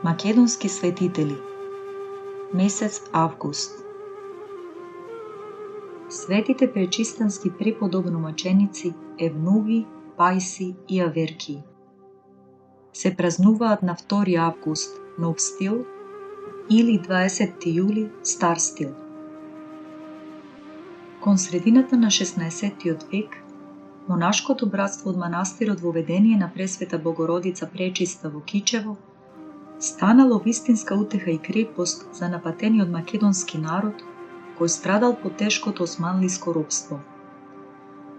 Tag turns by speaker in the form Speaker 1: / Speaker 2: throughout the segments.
Speaker 1: Македонски светители. Месец август. Светите пречистански преподобномаченици Евнуви, Пајси и Аверкии се празнуваат на 2 август Нов стил или 20 јули Стар стил. Кон средината на 16 век, монашкото братство од манастирот во ведение на Пресвета Богородица Пречиста во Кичево станало вистинска утеха и крепост за напатениот македонски народ кој страдал под тешкото османлиско робство.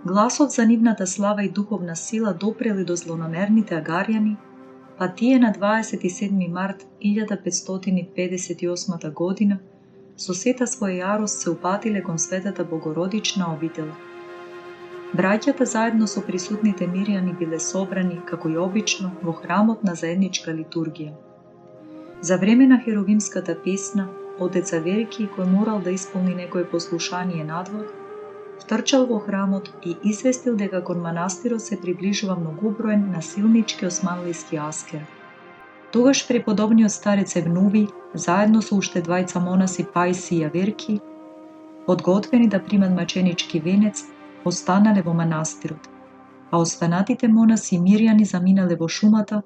Speaker 1: Гласот за нивната слава и духовна сила допрели до злонамерните агаријани, па тие на 27 март 1558 година со сета своја јарост се упатиле кон Светата Богородична обител. Браќата заедно со присутните мирјани биле собрани, како и обично, во храмот на заедничка литургија. За време на херовимската песна, отец Аверкии, кој морал да исполни некое послушание надвор, втрчал во храмот и известил дека кон манастирот се приближува многуброен насилнички османлиски аскер. Тогаш преподобниот старец Евнуви, заедно со уште двајца монаси Пајси и Аверкии, подготвени да примат маченички венец, останале во манастирот, а останатите монаси и мирјани заминале во шумата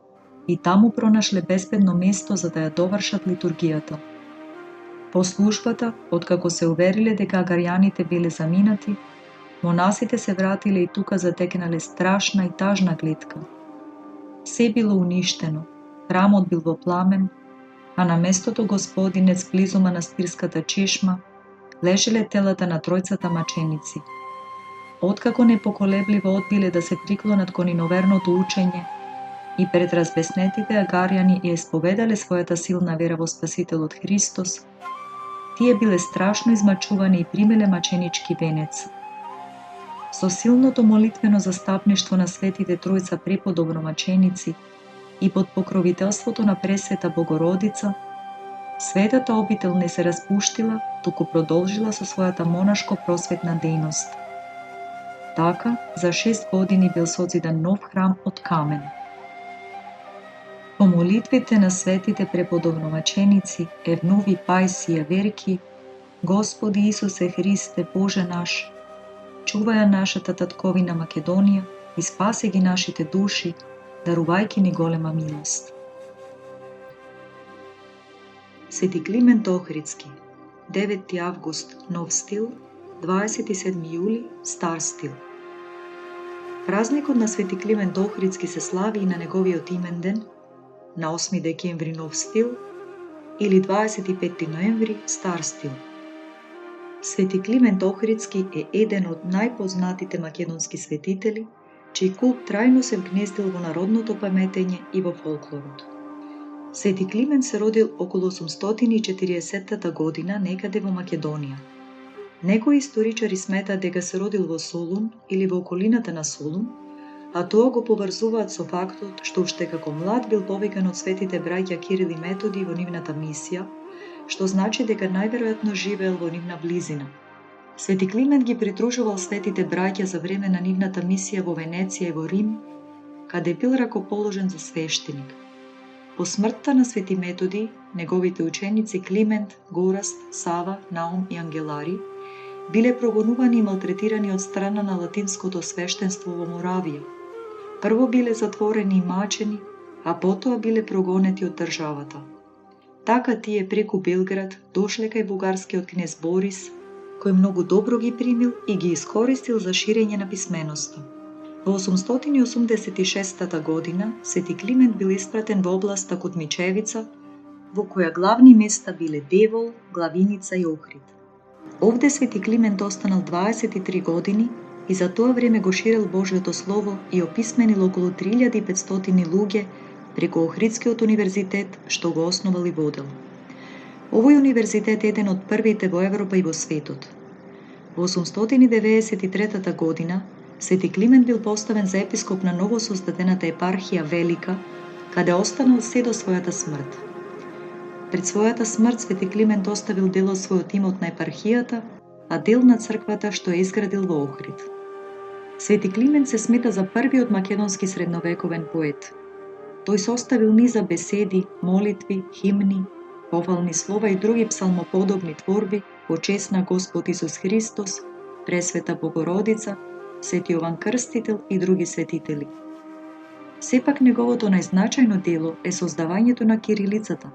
Speaker 1: и таму пронашле безбедно место за да ја довршат литургијата. По службата, откако се увериле дека агаријаните биле заминати, монасите се вратиле и тука затекнале страшна и тажна гледка. Се било уништено, храмот бил во пламен, а на местото Господинец близу манастирската чешма лежеле телата на тројцата маченици. Откако непоколебливо одбиле да се приклонат кон иноверното учење и пред разбеснетите агаријани ја исповедале својата силна вера во Спасителот Христос, тие биле страшно измачувани и примеле маченички венец. Со силното молитвено застапништво на светите тројца преподобномаченици и под покровителството на Пресвета Богородица, светата обител не се распуштила, туку продолжила со својата монашко-просветна дејност. Така, за 6 години бил созидан нов храм од камен. По молитвите на светите преподобномаченици Евнуви, Пајси и Аверкии, Господи Исусе Христе, Боже наш, чувај нашата татковина Македонија и спаси ги нашите души, дарувајќи ни голема милост. Свети Климент Охридски, 9 август Нов стил, 27 јули Стар стил. Празникот на Свети Климент Охридски се слави и на неговиот имен ден, на 8 декември Нов стил или 25 ноември Стар стил. Свети Климент Охридски е еден од најпознатите македонски светители, чиј култ трајно се вгнездил во народното паметење и во фолклорот. Свети Климент се родил околу 840 година некаде во Македонија. Некои историчари сметаат дека се родил во Солун или во околината на Солун, а тоа го поврзуваат со фактот што уште како млад бил повикан од светите браќа Кирил и Методи во нивната мисија, што значи дека најверојатно живеел во нивна близина. Свети Климент ги придружувал светите браќа за време на нивната мисија во Венеција и во Рим, каде бил ракоположен за свештеник. По смртта на Свети Методи, неговите ученици Климент, Гораст, Сава, Наум и Ангелари биле прогонувани и малтретирани од страна на латинското свештенство во Моравија. Прво биле затворени и мачени, а потоа биле прогонети од државата. Така тие преку Белград дошле кај бугарскиот кнез Борис, кој многу добро ги примил и ги искористил за ширење на писменоста. Во 886 година Свети Климент бил испратен во областа Кутмичевица, во која главни места биле Девол, Главиница и Охрид. Овде Свети Климент останал 23 години и за тоа време го ширел Божјото Слово и описменил околу 3500 луѓе преку Охридскиот универзитет што го основал и водел. Овој универзитет е еден од првите во Европа и во светот. Во 893 година Свети Климент бил поставен за епископ на новосоздадената епархија Велика, каде останал се до својата смрт. Пред својата смрт Свети Климент оставил дел од својот имот на епархијата, а дел на црквата што е изградил во Охрид. Свети Климент се смета за првиот македонски средновековен поет. Тој составил низа беседи, молитви, химни, похвални слова и други псалмоподобни творби во чест на Господ Исус Христос, Пресвета Богородица, Свети Јован Крстител и други светители. Сепак неговото најзначајно дело е создавањето на кирилицата.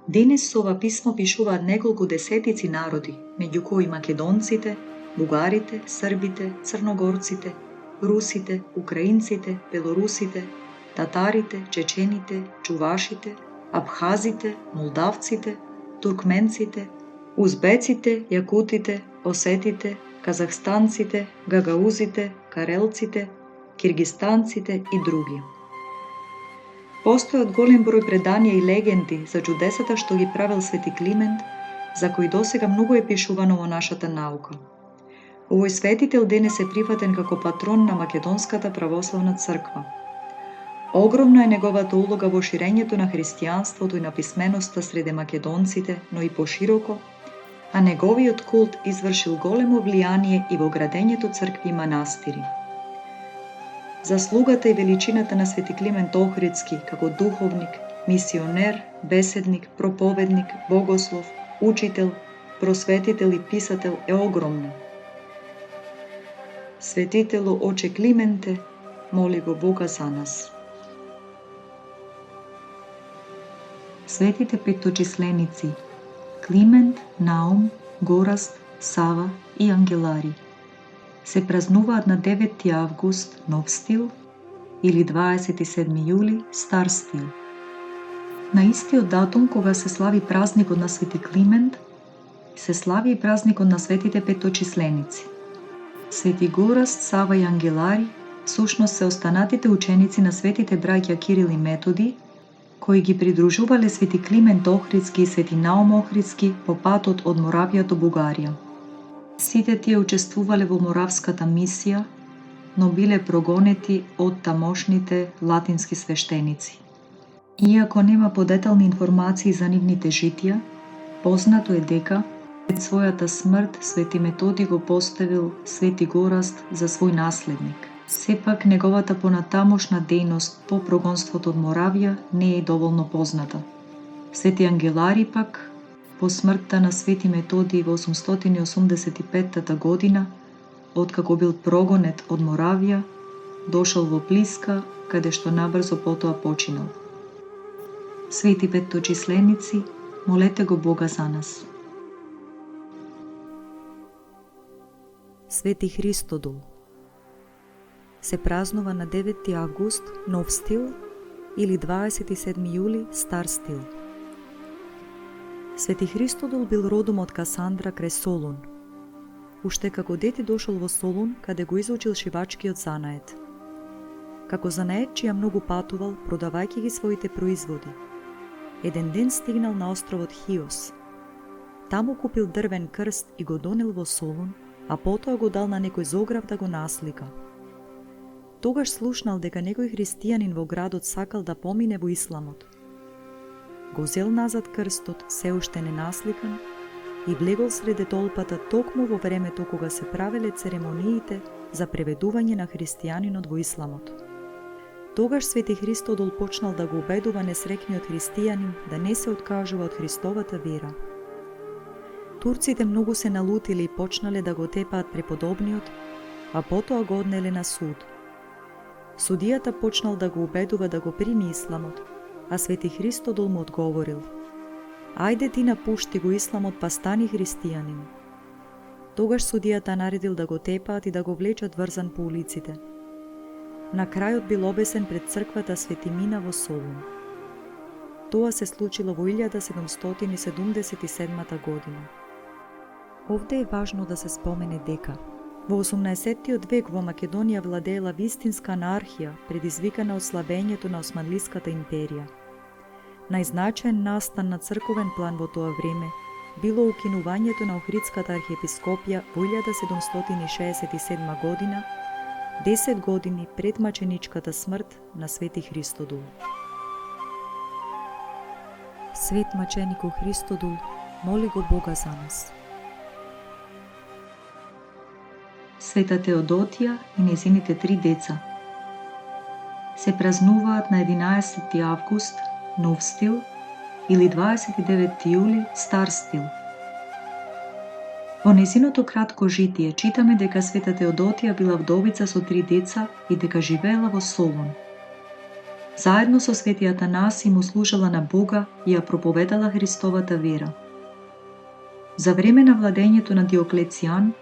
Speaker 1: Денес со ова писмо пишуваат неколку десетици народи, меѓу кои македонците, бугарите, србите, црногорците, русите, украинците, белорусите, татарите, чечените, чувашите, абхазите, молдавците, туркменците, узбеците, јакутите, осетите, казахстанците, гагаузите, карелците, киргистанците и други. Постојат голем број преданија и легенди за чудесата што ги правел Свети Климент, за кои досега многу е пишувано во нашата наука. Овој светител денес е прифатен како патрон на Македонската православна црква. Огромна е неговата улога во ширењето на христијанството и на писменоста среде македонците, но и пошироко, а неговиот култ извршил големо влијание и во градењето цркви и манастири. Заслугата и величината на Свети Климент Охридски како духовник, мисионер, беседник, проповедник, богослов, учител, просветител и писател е огромна. Светителу Оче Клименте, моли го Бога за нас. Светите петточисленици Климент, Наум, Гораст, Сава и Ангелари се празнуваат на 9 август Нов стил или 27 јули Стар стил. На истиот датум кога се слави празникот на Свети Климент, се слави и празникот на светите петточисленици. Свети Гораст, Сава и Ангелари всушност се останатите ученици на светите браќа Кирил и Методи, кои ги придружувале Свети Климент Охридски и Свети Наум Охридски по патот од Моравија до Бугарија. Сите тие учествувале во моравската мисија, но биле прогонети од тамошните латински свештеници. Иако нема подетални информации за нивните житија, познато е дека пред својата смрт Свети Методи го поставил Свети Гораст за свој наследник. Сепак неговата понатамошна дејност по прогонството од Моравија не е доволно позната. Свети Ангелари пак, по смртта на Свети Методи во 885 година, откако бил прогонет од Моравија, дошол во Плиска, каде што набрзо потоа починал. Свети петточисленици, молете го Бога за нас.
Speaker 2: Свети Христодул се празнува на 9 август Нов стил или 27 јули Стар стил. Свети Христодул бил родом од Касандра крај Солун. Уште како дете дошол во Солун, каде го изучил шивачкиот занает. Како занаетчија многу патувал, продавајќи ги своите производи. Еден ден стигнал на островот Хиос. Таму купил дрвен крст и го донел во Солун, а потоа го дал на некој зограв да го наслика. Тогаш слушнал дека некој христијанин во градот сакал да помине во исламот. Го зел назад крстот, се уште ненасликан, и влегол среде толпата токму во времето кога се правеле церемониите за преведување на христијанинот во исламот. Тогаш Свети Христодул почнал да го убедува несрекниот христијанин да не се откажува од Христовата вера. Турците многу се налутиле и почнале да го тепаат преподобниот, а потоа го однеле на суд. Судијата почнал да го убедува да го прими исламот, а Свети Христодул му одговорил: "Ајде ти напушти го исламот па стани христијанин." Тогаш судијата наредил да го тепаат и да го влечат врзан по улиците. На крајот бил обесен пред црквата Свети Мина во Солун. Тоа се случило во 1777 година. Овде е важно да се спомене дека во 18 век во Македонија владеела вистинска анархија, предизвикана од слабењето на Османлиската империја. Најзначаен настан на црковен план во тоа време било укинувањето на Охридската архиепископија во 1767 година, 10 години пред маченичката смрт на Свети Христодул. Свет маченику Христодул, моли го Бога за нас.
Speaker 1: Света Теодотија и незините 3 деца. се празнуваат на 11 август, нов стил, или 29 јули, стар стил. Во незиното кратко житие читаме дека света Теодотија била вдовица со 3 деца и дека живеела во Солун. Заедно со свети Атанаси му служела на Бога и ја проповедала Христовата вера. За време на владењето на Диоклецијан,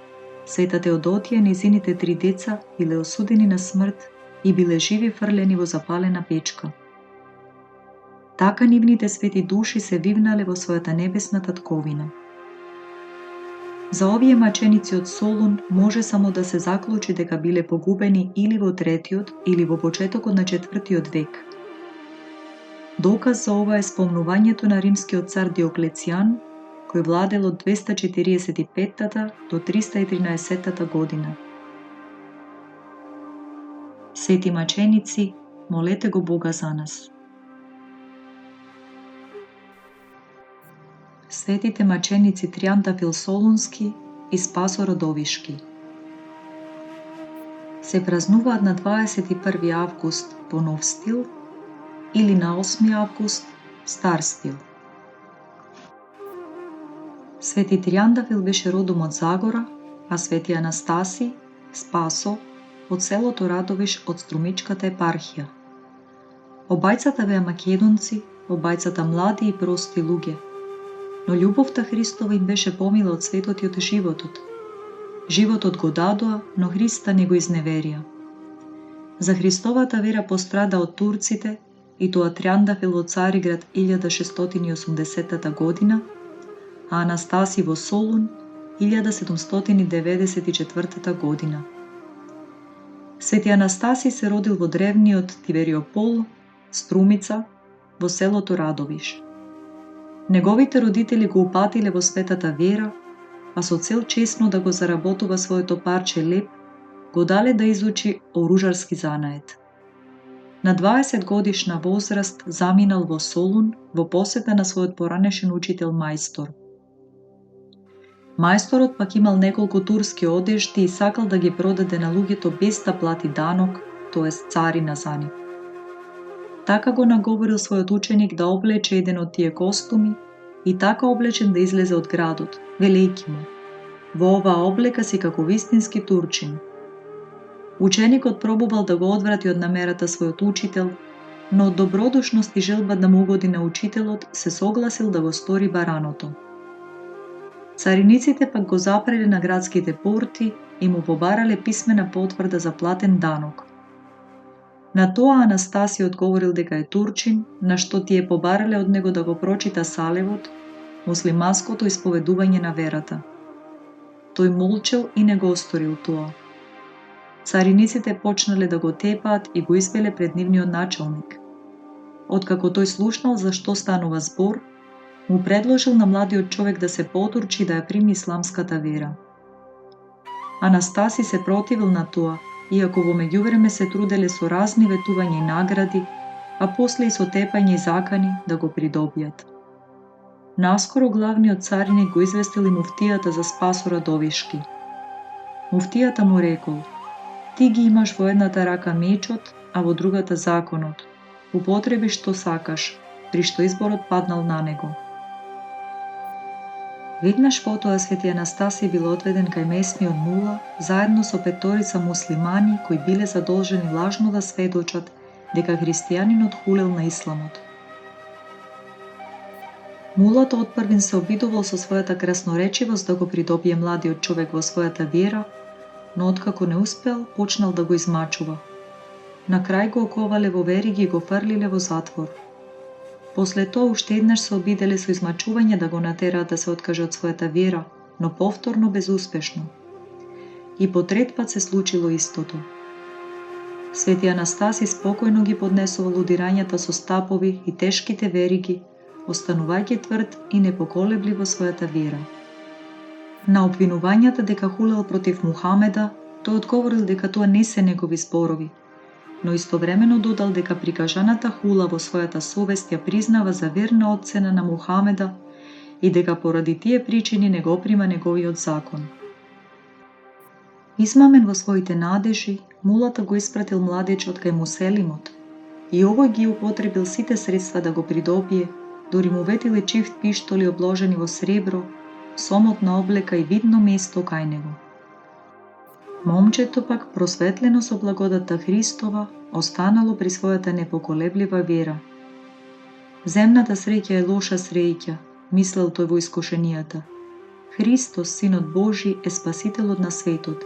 Speaker 1: света Теодотија и незините 3 деца биле осудени на смрт и биле живи фрлени во запалена печка. Така нивните свети души се вивнале во својата небесна татковина. За овие маченици од Солун може само да се заклучи дека биле погубени или во 3-тиот или во почетокот на 4-тиот век. Доказ за ова е спомнувањето на римскиот цар Диоклецијан, кој владел од 245 до 313 година. Свети маченици, молете го Бога за нас. Светите маченици Тријантафил Солунски и Спасо Родовишки се празнуваат на 21 август по нов стил или на 8 август стар стил. Свети Тријантафил беше родом од Загора, а свети Анастаси, Спасо, од селото Радовиш од Струмичката епархија. Обајцата беа македонци, обајцата млади и прости луѓе, но љубовта Христова им беше помила од светот и од животот. Животот го дадоа, но Христа не го изневерија. За Христовата вера пострада од турците, и тоа Тријантафил во Цариград 1680 година, а Анастаси во Солун 1794 година. Свети Анастаси се родил во древниот Тивериопол, Струмица, во селото Радовиш. Неговите родители го упатиле во светата вера, а со цел чесно да го заработува своето парче леп, го дале да изучи оружарски занает. На 20 годишна возраст заминал во Солун во посета на својот поранешен учител мајстор. Мајсторот пак имал неколку турски одежди и сакал да ги продаде на луѓето без да плати данок, тоест царина за нив. Така го наговорил својот ученик да облече еден од тие костуми и така облечен да излезе од градот, велејќи му: во оваа облека си како вистински турчин. Ученикот пробувал да го одврати од намерата својот учител, но од добродушност и желба да му угоди на учителот се согласил да го стори бараното. Цариниците пак го запреле на градските порти и му побарале писмена потврда за платен данок. На тоа Анастаси одговорил дека е турчин, на што тие побарале од него да го прочита салевот, муслиманското исповедување на верата. Тој молчел и не го осторил тоа. Цариниците почнале да го тепаат и го извеле пред нивниот началник. Откако тој слушнал за што станува збор, му предложил на младиот човек да се потурчи да ја прими исламската вера. Анастаси се противил на тоа, иако во меѓувреме се труделе со разни ветувања и награди, а после и со тепање и закани да го придобијат. Наскоро главниот цариник го известил и муфтијата за Спасо Радовишки. Муфтијата му рекол: ти ги имаш во едната рака мечот, а во другата законот. Употреби што сакаш, при што изборот паднал на него. Веднаш потоа свети Анастаси бил одведен кај местниот мула, заедно со петорица муслимани кои биле задолжени лажно да сведочат дека христијанинот хулел на исламот. Мулата отпрвин се обидувал со својата красноречивост да го придобие младиот човек во својата вера, но откако не успел, почнал да го измачува. На крај го оковале во вериги и го фрлиле во затвор. После тоа уште еднаш се обиделе со измачување да го натераат да се откаже од својата вера, но повторно безуспешно. И по трет пат се случило истото. Свети Анастаси спокојно ги поднесувал удирањата со стапови и тешките вериги, останувајќи тврд и непоколебли во својата вера. На обвинувањата дека хулел против Мухамеда, тој одговорил дека тоа не се негови зборови, но истовремено додал дека прикажаната хула во својата совест ја признава за верна оцена на Мухамеда и дека поради тие причини не го прима неговиот закон. Измамен во своите надежи, мулата го испратил младечот кај Муселимот, и овој ги употребил сите средства да го придобие, дури му ветиле чифт пиштоли обложени во сребро, сомотна облека и видно место кај него. Момчето пак, просветлено со благодата Христова, останало при својата непоколеблива вера. Земната среќа е лоша среќа, мислел тој во искушенијата. Христос, Синот Божи, е спасителот на светот.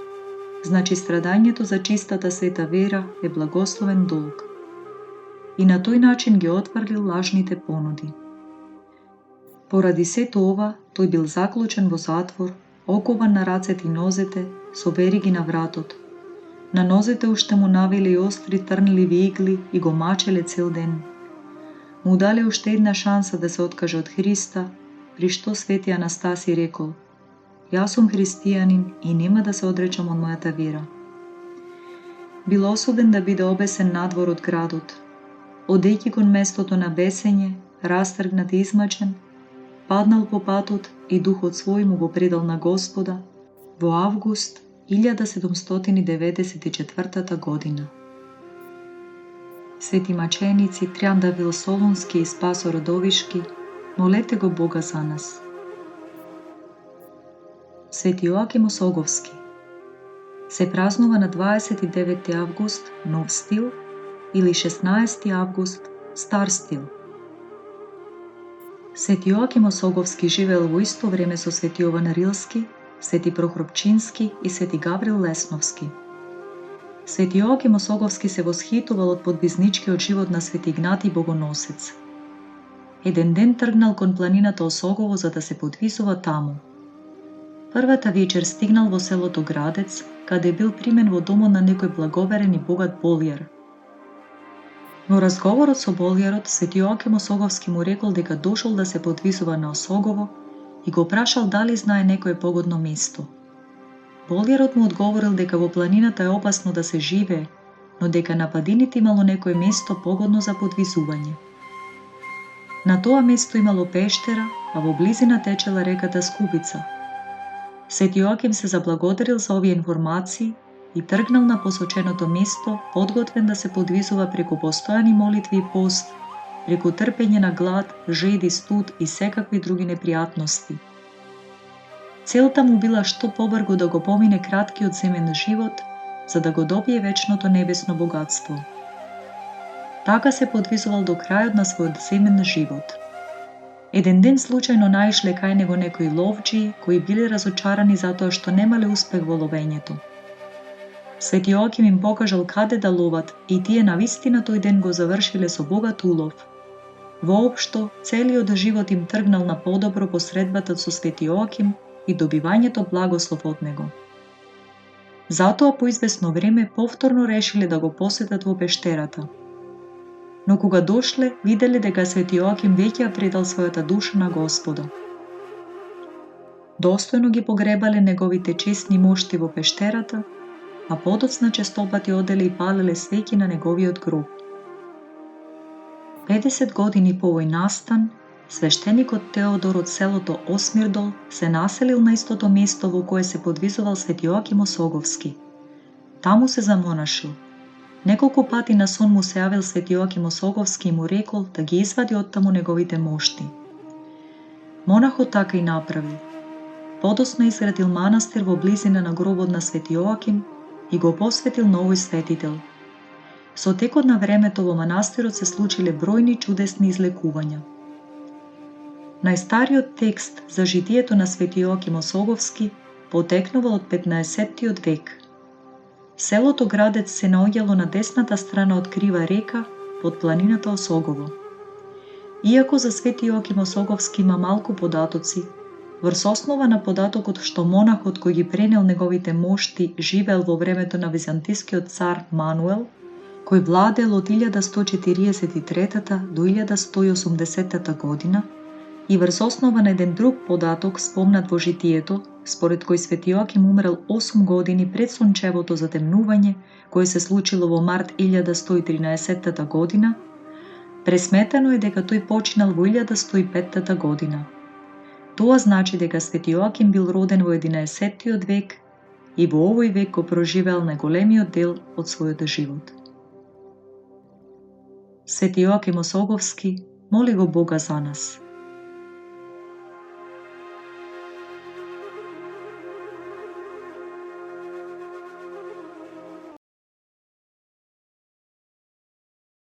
Speaker 1: Значи страдањето за чистата света вера е благословен долг. И на тој начин ги отврлил лажните понуди. Поради сето ова, тој бил заклучен во затвор, окован на рацете и нозете, со вериги на вратот. На нозете уште му навиле и остри трнливи игли и го мачеле цел ден. Му дале уште една шанса да се откаже од Христа, при што свети Анастасий рекол: "Јас сум христијанин и нема да се одречам од мојата вера." Бил осуден да биде обесен надвор од градот. Одејќи кон местото на бесење, растргнат и измачен, паднал по патот и духот свој му го предал на Господа во август 1794 година. Свети маченици Трјандавил Солунски и Спасо Родовишки, молете го Бога за нас. Свети Јоаким Осоговски се празнува на 29 август Нов стил или 16 август Стар стил. Свети Јоаким Осоговски живеел во исто време со Свети Јован Рилски, Свети Прохорчински и Свети Гаврил Лесновски. Свети Јоаким Осоговски се восхитувал од подвизничкиот живот на Свети Игнатий Богоносец. Еден ден тргнал кон планината Осогово за да се подвизува таму. Првата вечер стигнал во селото Градец, каде бил примен во домот на некој благоверен и богат болјар. Но разговорот со болјарот, Свети Јоаким Осоговски му рекол дека дошол да се подвизува на Осогово и го прашал дали знае некое погодно место. Болјарот му одговорил дека во планината е опасно да се живее, но дека на падините имало некое место погодно за подвизување. На тоа место имало пештера, а во близина течела реката Скубица. Свети Јоаким се заблагодарил за овие информации и тргнал на посоченото место, подготвен да се подвизува преку постојани молитви и пост, преку трпење на глад, жеди, студ и секакви други непријатности. Целта му била што побрзо да го помине краткиот земен живот, за да го добие вечното небесно богатство. Така се подвизувал до крајот на својот земен живот. Еден ден случајно наишле кај него некои ловџии кои биле разочарани затоа што немале успех во ловењето. Свети Јоаким им покажал каде да ловат и тие навистина тој ден го завршиле со богат улов. Воопшто, целиот живот им тргнал на подобро посредбата со Свети Јоаким и добивањето благослов од него. Затоа по извесно време повторно решиле да го посетат во пештерата. Но кога дошле, виделе дека Свети Јоаким веќе ја предал својата душа на Господа. Достојно ги погребале неговите чесни мошти во пештерата, а подоцна честопати оделе и палеле свеќи на неговиот гроб. 50 години по овој настан, свештеникот Теодор од селото Осмирдол се населил на истото место во кое се подвизувал Свети Јоаким Осоговски. Таму се замонашил. Неколку пати на сон му се јавил Свети Јоаким Осоговски и му рекол да ги извади оттаму неговите мошти. Монахот така и направил. Подоцна изградил манастир во близина на гробот на Свети Јоаким и го посветил на овој светител. Со текот на времето во манастирот се случиле бројни чудесни излекувања. Најстариот текст за житието на Свети Јоаким Осоговски потекнува од 15-тиот век. Селото Градец се наоѓало на десната страна од крива река под планината Осогово. Иако за Свети Јоаким Осоговски има малку податоци, врз основа на податокот што монахот кој ги пренел неговите мошти живеел во времето на византискиот цар Мануел, кој владеел од 1143 до 1180 година, и врз основа на еден друг податок спомнат во житието, според кој Свети Јоаким умрел 8 години пред сончевото затемнување, кое се случило во март 1113 година, пресметано е дека тој починал во 1105 година. Тоа значи дека Свети Јоаким бил роден во 11-тиот век и во овој век го проживеал најголемиот дел од својот живот. Свети Јоаким Осоговски, моли го Бога за нас.